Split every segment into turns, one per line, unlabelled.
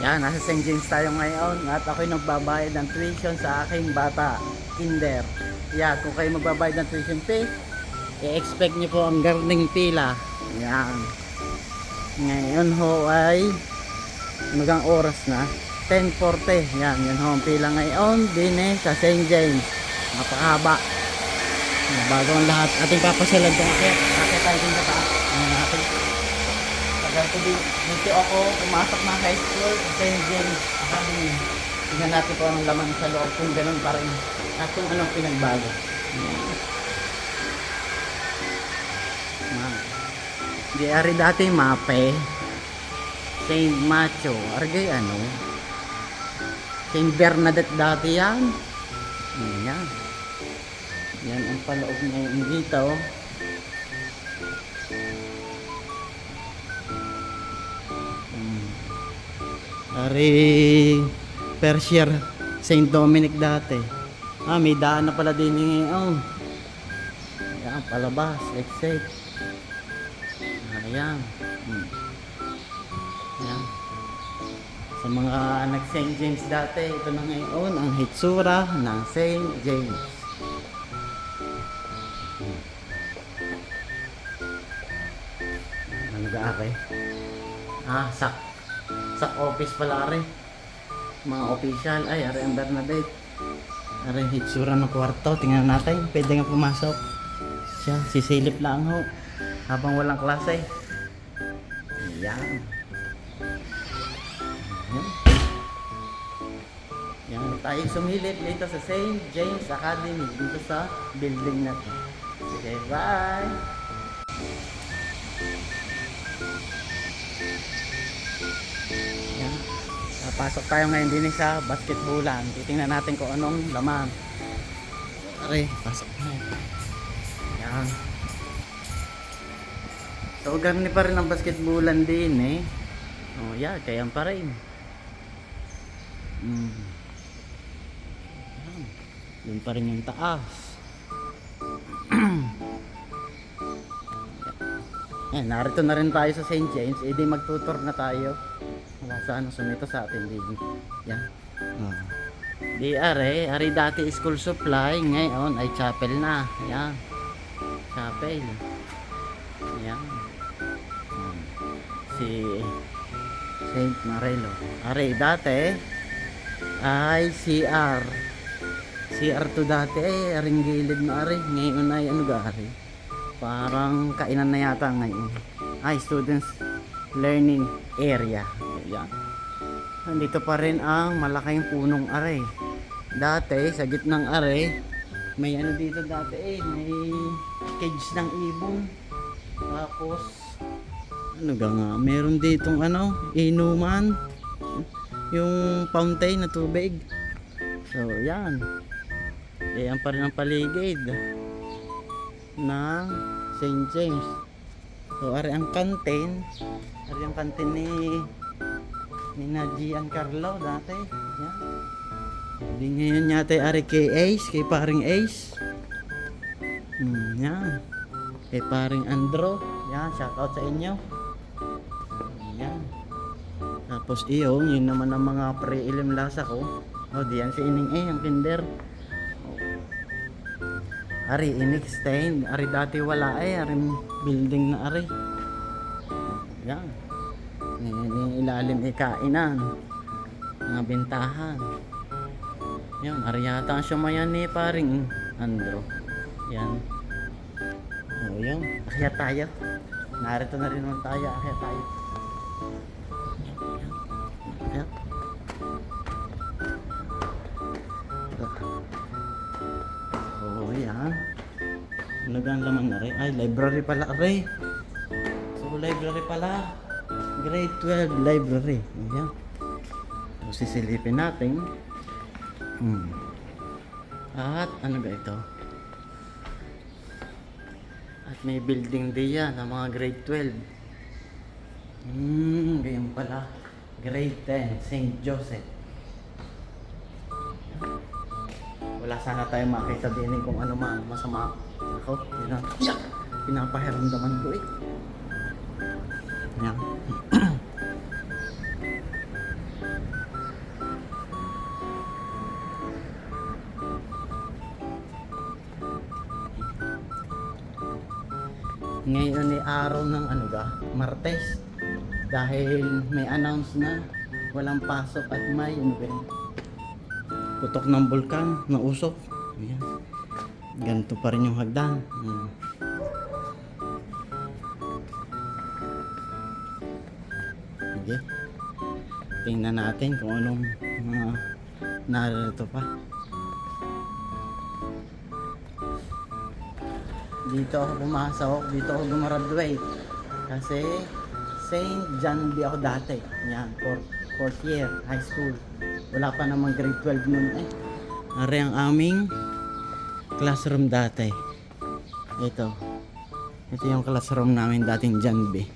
Yan, nasa St. James tayo ngayon at ako'y nagbabayad ng tuition sa aking bata, kinder. Yan, kung kayo magbabayad ng tuition fee, i-expect nyo po ang gardening pila. Yan. Ngayon ho ay magang oras na 10:40. Yan, yun ho ang pila ngayon din sa St. James. Napakahaba. Bago ang lahat, ating papasalan doon. Bakit tayo din na ba? Natin. Ganito dito ako pumasok na high school, St. James Academy. Tingnan natin po ang laman sa loob kung ganun pa rin at kung anong pinagbago. Di ari dati mape St. Macho, argay ano St. Bernadette dati yan. Yan. Yan ang paloob ngayon dito. Ari Persier St. Dominic dati. May daan na pala din ngayon. Ayan, palabas, exit. Ayan. Ayan. Sa mga nag-St. James dati, ito na ngayon ang hitsura ng St. James. Ano ga-ari? Sa office pala rin. Mga official. Ay, ari ang Bernadette. Ari ang hitsura ng kwarto. Tingnan natin. Pwede nga pumasok. Siya, sisilip lang ho. Habang walang klase. Ayan. Yan. Tayo sumilip dito sa St. James Academy. Dito sa building na to. Sige, bye! Pasok tayo ngayon din sa basketballan. Titingnan natin kung anong laman. Are, pasok na. Yan. So, ganun pa rin ang basketballan din eh. Oh, yeah, kaya pa rin. Yan. Yun pa rin yung taas. Yan, narito na rin tayo sa St. James. Eh, di magtutor na tayo. Wala saan sumito sa atin din. Yan. Di ari dati school supply, ngayon ay chapel na. Yan. Chapel. Yan. Si Saint Marelo. Ari dati ay CR. CR to dati aring gilid na ari. Ngayon ay ano gari? Parang kainan na yata ngayon. Ay students learning area. Yan. Nandito pa rin ang malaking punong aray. Dati sa gitnang aray may ano dito dati may cage ng ibon. Tapos ano ga nga, meron ditong ano, inuman. Yung fountain na tubig. So yan. Yan pa rin ang paligid ng St. James. So ari ang canteen. Ari ang canteen ni Gian Carlo dati. Yan. Hindi ngayon yata ari kay Ace, kay paring Ace. Yan. Kay paring Andro. Yan, shout out sa inyo. Yan. Tapos yun naman ang mga pre-elim lasa ko. Diyan si Ining ang kinder. Ari inextend, ari dati wala ari building na ari. Yan. Yung ilalim kainan. Mga bentahan. Yan, ari yata ang sumayan ni paring Andro. Yan. Yan. Akyat tayo. Narito na rin naman tayo. Akyat tayo. Akyat. Yan. Ano ang laman na rin? Ay, library pala rin. So, library pala. Grade 12 library. Ayan. So, sisilipin natin. At ano ba ito? At may building din yan ng mga grade 12. Ganyan pala. Grade 10, St. Joseph. Wala sana tayo makita din kung ano masama. Ako, yun na. Pinapahiramdaman ko eh. Yan. Ngayon ay araw ng ano ga, Martes. Dahil may announce na walang pasok at may ano ba yun? Putok ng bulkan, na usok. Ayan. Ganito pa rin yung hagdan. Sige. Tingnan natin kung anong mga narito pa. Dito ako pumasok, dito ako gumraduate. Kasi St. John B ako dati. Yan, fourth year, high school. Wala pa namang grade 12 nun eh. Ari ang aming classroom dati. Ito. Ito yung classroom namin dating John B.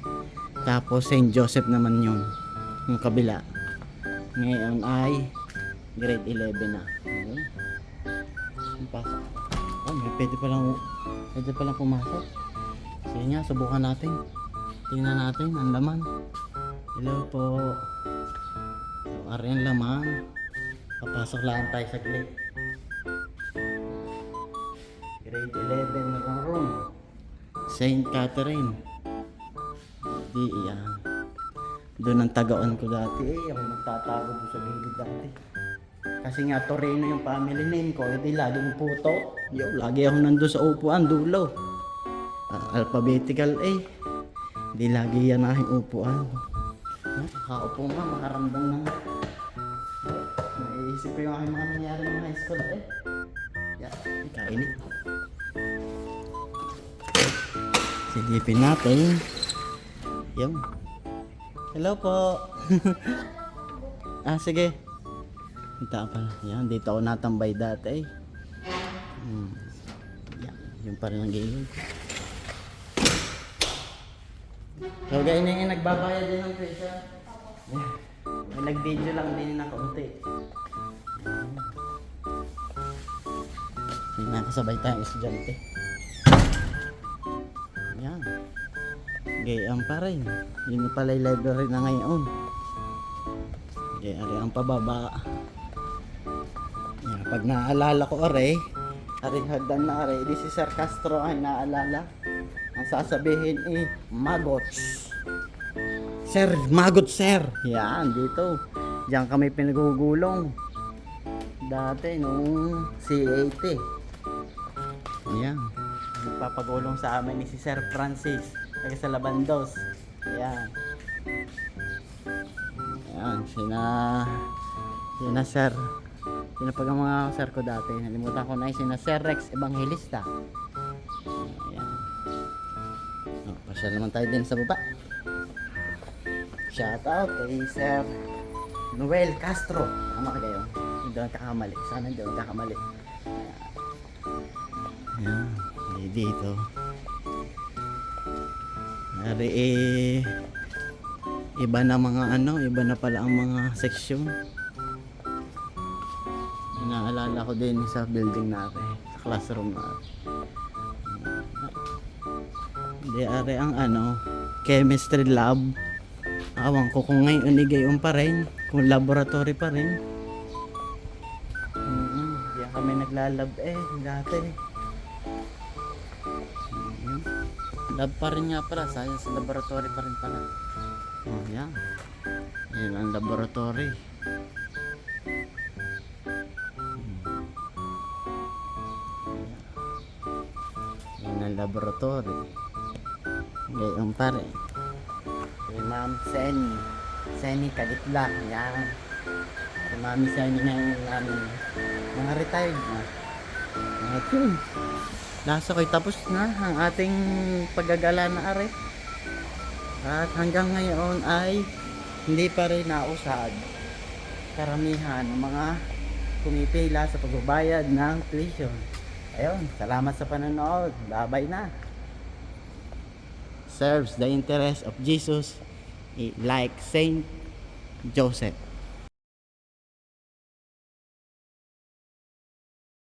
Tapos St. Joseph naman yun. Yung kabila. Ngayon ay grade 11 na. Okay. Pasok. Oh, may pwede palang pumasok. Sige nga, subukan natin. Tingnan natin ang laman. Hello po. So, ari ang laman. Papasok lang tayo sa grade 11 na room. St. Catherine. Di yan. Doon ang tagaon ko dati. Ako nagtatago doon sa gilid dati. Kasi nga Toreno yung family name ko. Hindi laging puto. Lagi ako nandun sa upuan, dulo. Alphabetical A. Hindi lagi yan aking upuan. Kakaupo nga, makaramdam ng... Naisip ko yung aking mga nangyari ng high school eh. Kainit. Silipin natin. Yung. Hello po. Sige. Ito pala. Yan, dito ako natambay dati. Yan, yung pa rin ang gilid. So guys, yung nagbabayad din ng tuition. May nag-video lang din na kaunti. May nakasabay tayong estudyante. Yan. Gayaan pa rin. Yun pala yung library na ngayon. Ari ang pababa. Yan, pag naaalala ko ari hagdan na ari, di si Sir Castro ay naalala. Ang sasabihin Magots. Sir, Magots sir. Yan, dito. Diyan kami pinagugulong. Dati nung C80. Yan. Nagpapagulong sa amin ni si Sir Francis. Taga sa Labandos. Yan. Yan, sina Sir. Sino pag ang mga sir ko dati. Nalimutan ko na sina Sir Rex Evangelista. Yan. Pasyal naman tayo din sa baba. Shout out kay Sir Noel Castro. Tama ka kayo. Hindi ako kakamali. Sana hindi ako kakamali. Yan. Dito. Ari iba na mga iba na pala ang mga section. Inaalala ko din sa building natin, sa classroom natin. Di ari ang chemistry lab. Awang ko kung ngayon igayon pa rin, kung laboratory pa rin. Diyan kami naglalab dati. Lab pa rin nga pala, science laboratory pa rin pala. Yan. Yan ang laboratory. Yan ang laboratory. Ngayon pa rin. Si Ma'am Seni Kalitla. Yan. Si Ma'am Seni na yung namin. Mga retired na. At yun. Nasa ko'y tapos na ang ating paggagala na are. At hanggang ngayon ay hindi pa rin nausad karamihan ng mga pumipila sa pagbabayad ng tuition. Ayun, salamat sa panonood. Babay na. Serves the interest of Jesus like Saint Joseph.